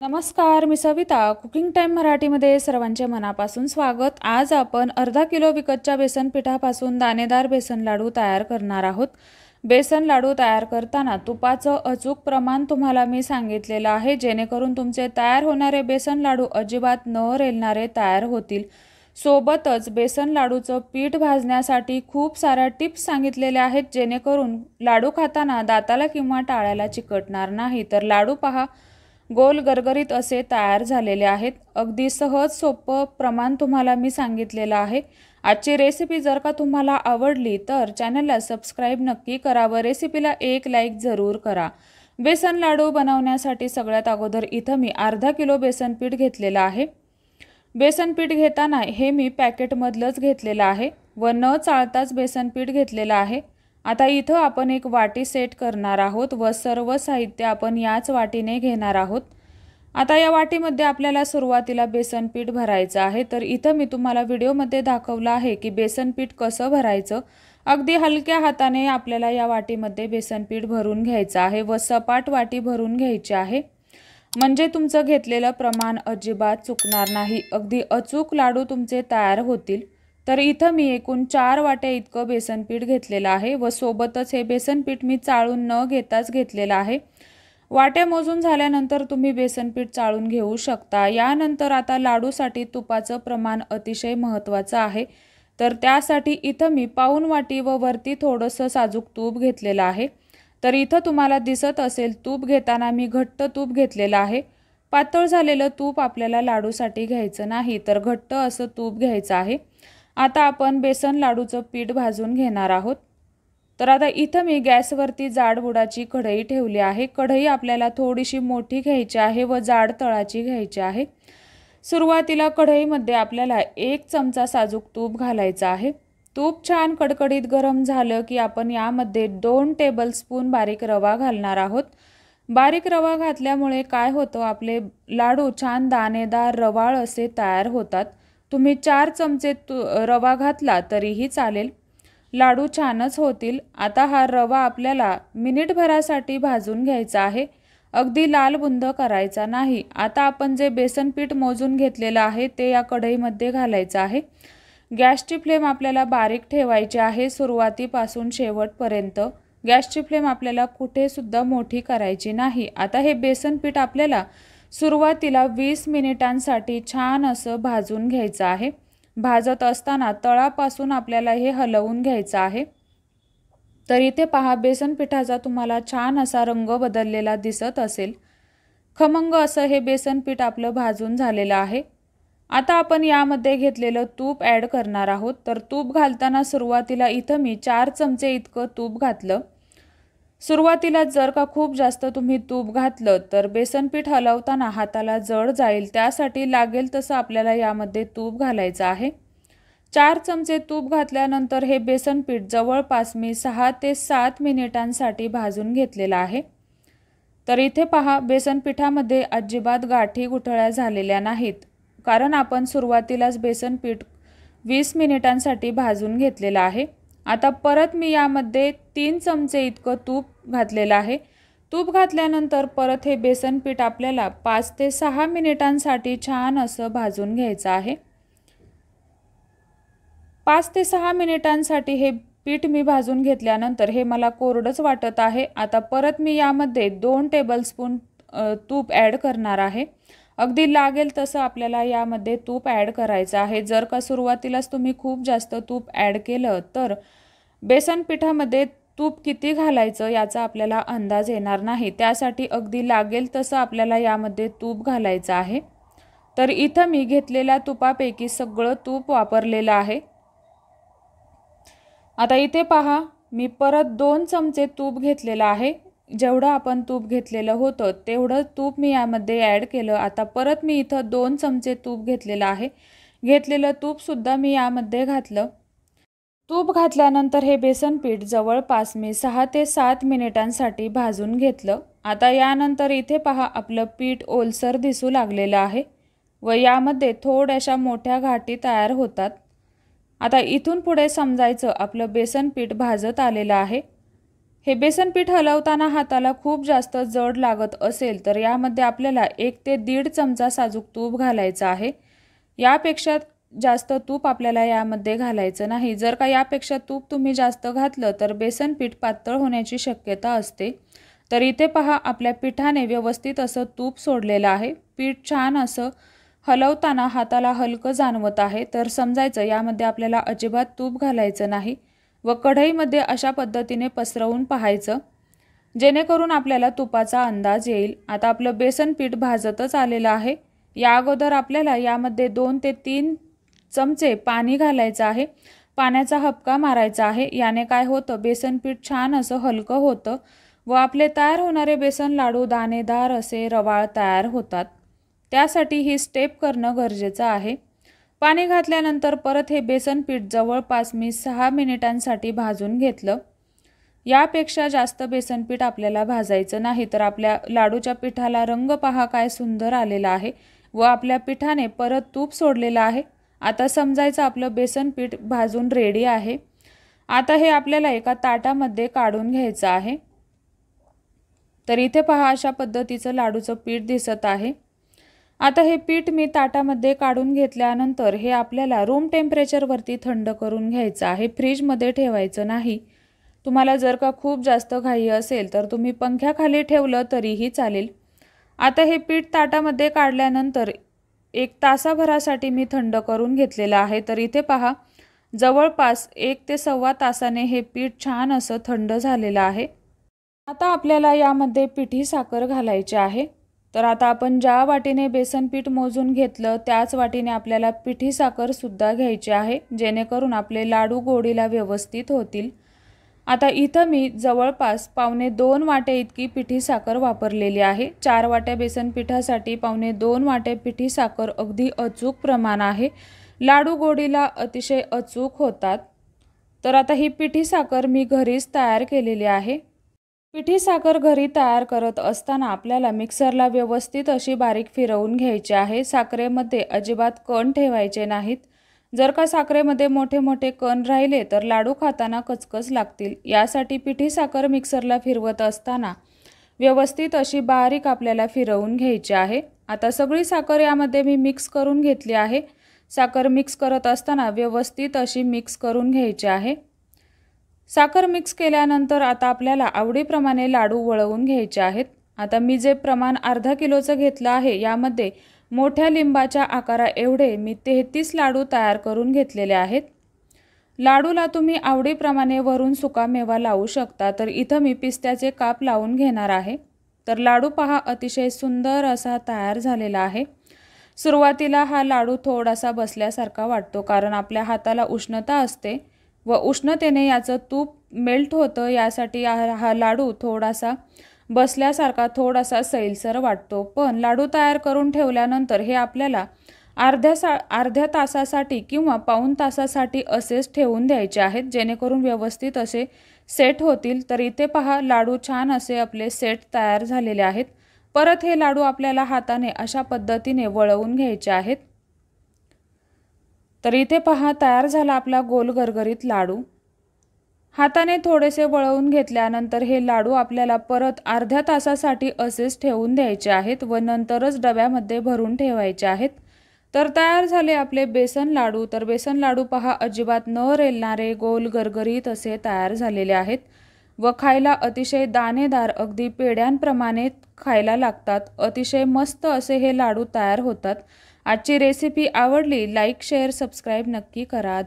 नमस्कार, मी Savita. Cooking time मराठीमध्ये सर्वांचे मनापासून स्वागत. आज आपण अर्धा किलो विकतच्या बेसन पिठापासून दाणेदार बेसन लाडू तयार करणार आहोत. बेसन लाडू तयार करताना तुपाचं अचूक प्रमाण तुम्हाला मी सांगितलेलं आहे, जेणेकरून तुमचे तयार होणारे बेसन लाडू अजिबात न रेलणारे तयार होतील. सोबतच बेसन लाडूचं पीठ भाजण्यासाठी खूप साऱ्या टिप्स सांगितलेल्या आहेत, जेणेकरून लाडू खाताना दाताला किंवा टाळ्याला चिकटणार नाही. तर लाडू पहा, गोल गरगरीत असे तयार झालेले आहेत. अगदी सहज सोपं प्रमाण तुम्हाला मी सांगितलेलं आहे. आजची रेसिपी जर का तुम्हाला आवडली तर चॅनलला सबस्क्राईब नक्की करा व रेसिपीला एक लाईक जरूर करा. बेसन लाडू बनवण्यासाठी सगळ्यात अगोदर इथं मी अर्धा किलो बेसन पीठ घेतलेलं आहे. बेसन पीठ घेताना हे मी पॅकेटमधलंच घेतलेलं आहे व न चाळताच बेसन पीठ घेतलेलं आहे. आता इथं आपण एक वाटी सेट करणार आहोत व सर्व साहित्य आपण याच वाटीने घेणार आहोत. आता या वाटीमध्ये आपल्याला सुरुवातीला बेसन पीठ भरायचं आहे. तर इथं मी तुम्हाला व्हिडिओमध्ये दाखवलं आहे की बेसन पीठ कसं भरायचं. अगदी हलक्या हाताने आपल्याला या वाटीमध्ये बेसन पीठ भरून घ्यायचं आहे व सपाट वाटी भरून घ्यायची आहे, म्हणजे तुमचं घेतलेलं प्रमाण अजिबात चुकणार नाही. अगदी अचूक लाडू तुमचे तयार होतील. तर इथं मी एकूण 4 वाट्या इतकं बेसन पीठ घेतलेलं आहे व सोबतच हे बेसन पीठ मी चाळून न घेताच घेतलेलं आहे. वाट्या मोजून झाल्यानंतर तुम्ही बेसन पीठ चाळून घेऊ शकता. यानंतर आता लाडूसाठी तुपाचं प्रमाण अतिशय महत्त्वाचं आहे. तर त्यासाठी इथं मी पाऊण वाटी व वरती थोडंसं साजूक तूप घेतलेलं आहे. तर इथं तुम्हाला दिसत असेल, तूप घेताना मी घट्ट तूप घेतलेलं आहे. पातळ झालेलं तूप आपल्याला लाडूसाठी घ्यायचं नाही, तर घट्ट असं तूप घ्यायचं आहे. आता आपण बेसन लाडूचं पीठ भाजून घेणार आहोत. तर आता इथं मी गॅसवरती जाड बुडाची कढई ठेवली आहे. कढई आपल्याला थोडीशी मोठी घ्यायची आहे व जाड तळाची घ्यायची आहे. सुरुवातीला कढईमध्ये आपल्याला 1 चमचा साजूक तूप घालायचं आहे. तूप छान कडकडीत गरम झालं की आपण यामध्ये 2 टेबलस्पून बारीक रवा घालणार आहोत. बारीक रवा घातल्यामुळे काय होतं, आपले लाडू छान दाणेदार रवाळ असे तयार होतात. तुम्ही 4 चमचे रवा घातला तरीही चालेल, लाडू छानच होतील. आता हा रवा आपल्याला मिनिटभरासाठी भाजून घ्यायचा आहे, अगदी लाल बुंद करायचा नाही. आता आपण जे बेसन पीठ मोजून घेतलेलं आहे ते या कढईमध्ये घालायचं आहे. गॅसची फ्लेम आपल्याला बारीक ठेवायची आहे सुरुवातीपासून शेवटपर्यंत. गॅसची फ्लेम आपल्याला कुठेसुद्धा मोठी करायची नाही. आता हे बेसन पीठ आपल्याला सुरुवातीला 20 मिनिटांसाठी छान असं भाजून घ्यायचं आहे. भाजत असताना तळापासून आपल्याला हे हलवून घ्यायचं आहे. तर इथे पहा, बेसन पिठाचा तुम्हाला छान असा रंग बदललेला दिसत असेल. खमंग असं हे बेसन पीठ आपलं भाजून झालेलं आहे. आता आपण यामध्ये घेतलेलं तूप ॲड करणार आहोत. तर तूप घालताना सुरुवातीला इथं मी 4 चमचे इतकं तूप घातलं. सुरुवातीला जर का खूप जास्त तुम्ही तूप घातलं तर बेसन पीठ हलवताना हाताला जड जाईल, त्यासाठी लागेल तसं आपल्याला यामध्ये तूप घालायचं आहे. 4 चमचे तूप घातल्यानंतर हे बेसन पीठ जवळपास मी 6 ते 7 मिनिटांसाठी भाजून घेतलेलं आहे. तर इथे पहा, बेसन पिठामध्ये अजिबात गाठी गुठळ्या झालेल्या नाहीत, कारण आपण सुरुवातीलाच बेसन पीठ 20 मिनिटांसाठी भाजून घेतलेलं आहे. आता परत मी यामध्ये 3 चमचे इतकं तूप घातलेलं आहे. तूप घातल्यानंतर परत हे बेसन पीठ आपल्याला 5 ते 6 मिनिटांसाठी छान असं भाजून घ्यायचं आहे. 5 ते 6 मिनिटांसाठी हे पीठ मी भाजून घेतल्यानंतर हे मला कोरडंच वाटत आहे. आता परत मी यामध्ये 2 टेबलस्पून तूप ॲड करणार आहे. अगदी लागेल तसं आपल्याला यामध्ये तूप ॲड करायचं आहे. जर का सुरुवातीलाच तुम्ही खूप जास्त तूप ॲड केलं तर बेसन पिठामध्ये तूप किती घालायचं याचा आपल्याला अंदाज येणार नाही. त्यासाठी अगदी लागेल तसं आपल्याला यामध्ये तूप घालायचं आहे. तर इथं मी घेतलेल्या तुपापैकी सगळं तूप वापरलेलं आहे. आता इथे पहा, मी परत 2 चमचे तूप घेतलेलं आहे. जेवढं आपण तूप घेतलेलं होतं तेवढं तूप मी यामध्ये ॲड केलं. आता परत मी इथं 2 चमचे तूप घेतलेलं आहे. घेतलेलं तूपसुद्धा मी यामध्ये घातलं. तूप घातल्यानंतर हे बेसन पीठ जवळपास मी 6 ते 7 मिनिटांसाठी भाजून घेतलं. आता यानंतर इथे पहा, आपलं पीठ ओलसर दिसू लागलेलं आहे व यामध्ये थोड्याशा मोठ्या गाठी तयार होतात. आता इथून पुढे समजायचं आपलं बेसन पीठ भाजत आलेलं आहे. हे बेसन पीठ हलवताना हाताला खूप जास्त जड लागत असेल तर यामध्ये आपल्याला 1 ते 1.5 चमचा साजूक तूप घालायचं आहे। यापेक्षा जास्त तूप आपल्याला यामध्ये घालायचं नाही। जर का यापेक्षा तूप तुम्ही जास्त घातलं तर बेसन पीठ पातळ होण्याची शक्यता असते। तर इथे पहा आपल्या पिठाने व्यवस्थित असं तूप सोडलेलं आहे। पीठ छान असं हलवताना हाताला हलकं जाणवत आहे, तर समजायचं यामध्ये आपल्याला अजिबात तूप घालायचं नाही व कढईमध्ये अशा पद्धतीने पसरवून पाहायचं, जेणेकरून आपल्याला तुपाचा अंदाज येईल। आता आपलं बेसन पीठ भाजतच आलेलं आहे। या अगोदर आपल्याला यामध्ये 2 ते 3 चमचे पाणी घालायचं आहे। पाण्याचा हबका मारायचा आहे। याने काय होतं, बेसन पीठ छान असं हलकं होतं व आपले तयार होणारे बेसन लाडू दाणेदार असे रवाळ तयार होतात। त्यासाठी ही स्टेप करणं गरजेचं आहे। पाणी घातल्यानंतर परत हे बेसन पीठ जवळपास मी 6 मिनिटांसाठी भाजून घेतलं। यापेक्षा जास्त बेसन पीठ आपल्याला भाजायचं नाही, तर आपल्या लाडूच्या पिठाला रंग पहा काय सुंदर आलेला आहे व आपल्या पिठाने परत तूप सोडलेलं आहे। आता समजायचं आपलं बेसन पीठ भाजून रेडी आहे। आता हे आपल्याला एका ताटामध्ये काढून घ्यायचं आहे। तर इथे पहा अशा पद्धतीचं लाडूचं पीठ दिसत आहे। आता हे पीठ मी ताटामध्ये काढून घेतल्यानंतर हे आपल्याला रूम टेम्परेचरवरती थंड करून घ्यायचं आहे। फ्रीजमध्ये ठेवायचं नाही। तुम्हाला जर का खूप जास्त घाई असेल तर तुम्ही पंख्याखाली ठेवलं तरीही चालेल। आता हे पीठ ताटामध्ये काढल्यानंतर 1 तासाभरासाठी मी थंड करून घेतलेलं आहे। तर इथे पहा जवळपास 1 ते सव्वा तासाने हे पीठ छान असं थंड झालेलं आहे। आता आपल्याला यामध्ये पिठी साखर घालायची आहे। तर आता आपण ज्या वाटीने बेसन पीठ मोजून घेतलं त्याच वाटीने आपल्याला पिठी साखर सुद्धा घ्यायची आहे, जेणेकरून आपले लाडू गोडीला व्यवस्थित होतील। आता इथं मी जवळपास 1.25 वाटे इतकी पिठी साखर वापरलेली आहे। 4 वाट्या बेसन पिठासाठी 1.25 वाटे पिठी साखर अगदी अचूक प्रमाण आहे। लाडू गोडीला अतिशय अचूक होतात। तर आता ही पिठी साखर मी घरीच तयार केलेली आहे। पिठी साखर घरी तयार करत असताना आपल्याला मिक्सरला व्यवस्थित अशी बारीक फिरवून घ्यायची आहे। साखरेमध्ये अजिबात कण ठेवायचे नाहीत। जर का साखरेमध्ये मोठे मोठे कण राहिले तर लाडू खाताना कचकच लागतील। यासाठी पिठी साखर मिक्सरला फिरवत असताना व्यवस्थित अशी बारीक आपल्याला फिरवून घ्यायची आहे। आता सगळी साखर यामध्ये मी मिक्स करून घेतली आहे। साखर मिक्स करत असताना व्यवस्थित अशी मिक्स करून घ्यायची आहे। साखर मिक्स केल्यानंतर आता आपल्याला आवडीप्रमाणे लाडू वळवून घ्यायचे आहेत। आता मी जे प्रमाण अर्धा किलोचं घेतलं आहे यामध्ये मोठ्या लिंबाच्या आकारा एवढे मी 33 लाडू तयार करून घेतलेले आहेत। लाडूला तुम्ही आवडीप्रमाणे वरून सुकामेवा लावू शकता। तर इथं मी पिस्त्याचे काप लावून घेणार आहे। तर लाडू पहा अतिशय सुंदर असा तयार झालेला आहे। सुरुवातीला हा लाडू थोडासा बसल्यासारखा वाटतो, कारण आपल्या हाताला उष्णता असते व उष्णतेने याचं तूप मेल्ट होतं। यासाठी हा लाडू थोडासा बसल्यासारखा थोडासा सैलसर वाटतो, पण लाडू तयार करून ठेवल्यानंतर हे आपल्याला अर्ध्या तासासाठी किंवा पाऊण तासासाठी असेच ठेवून द्यायचे आहेत, जेणेकरून व्यवस्थित असे सेट होतील। तर इथे पहा लाडू छान असे आपले सेट तयार झालेले आहेत। परत हे लाडू आपल्याला हाताने अशा पद्धतीने वळवून घ्यायचे आहेत। तर इथे पहा तयार झाला आपला गोल गरगरीत लाडू। हाताने थोडेसे वळवून घेतल्यानंतर हे लाडू आपल्याला परत अर्ध्या तासासाठी असेच ठेवून द्यायचे आहेत व नंतरच डब्यामध्ये भरून ठेवायचे आहेत। तर तयार झाले आपले बेसन लाडू। तर बेसन लाडू पहा अजिबात न रेलणारे गोल गरगरीत असे तयार झालेले आहेत व खायला अतिशय दाणेदार अगदी पेढ्यांप्रमाणे खायला लागतात। अतिशय मस्त असे हे लाडू तयार होतात। आजची रेसिपी आवडली लाईक शेअर सबस्क्राईब नक्की करा।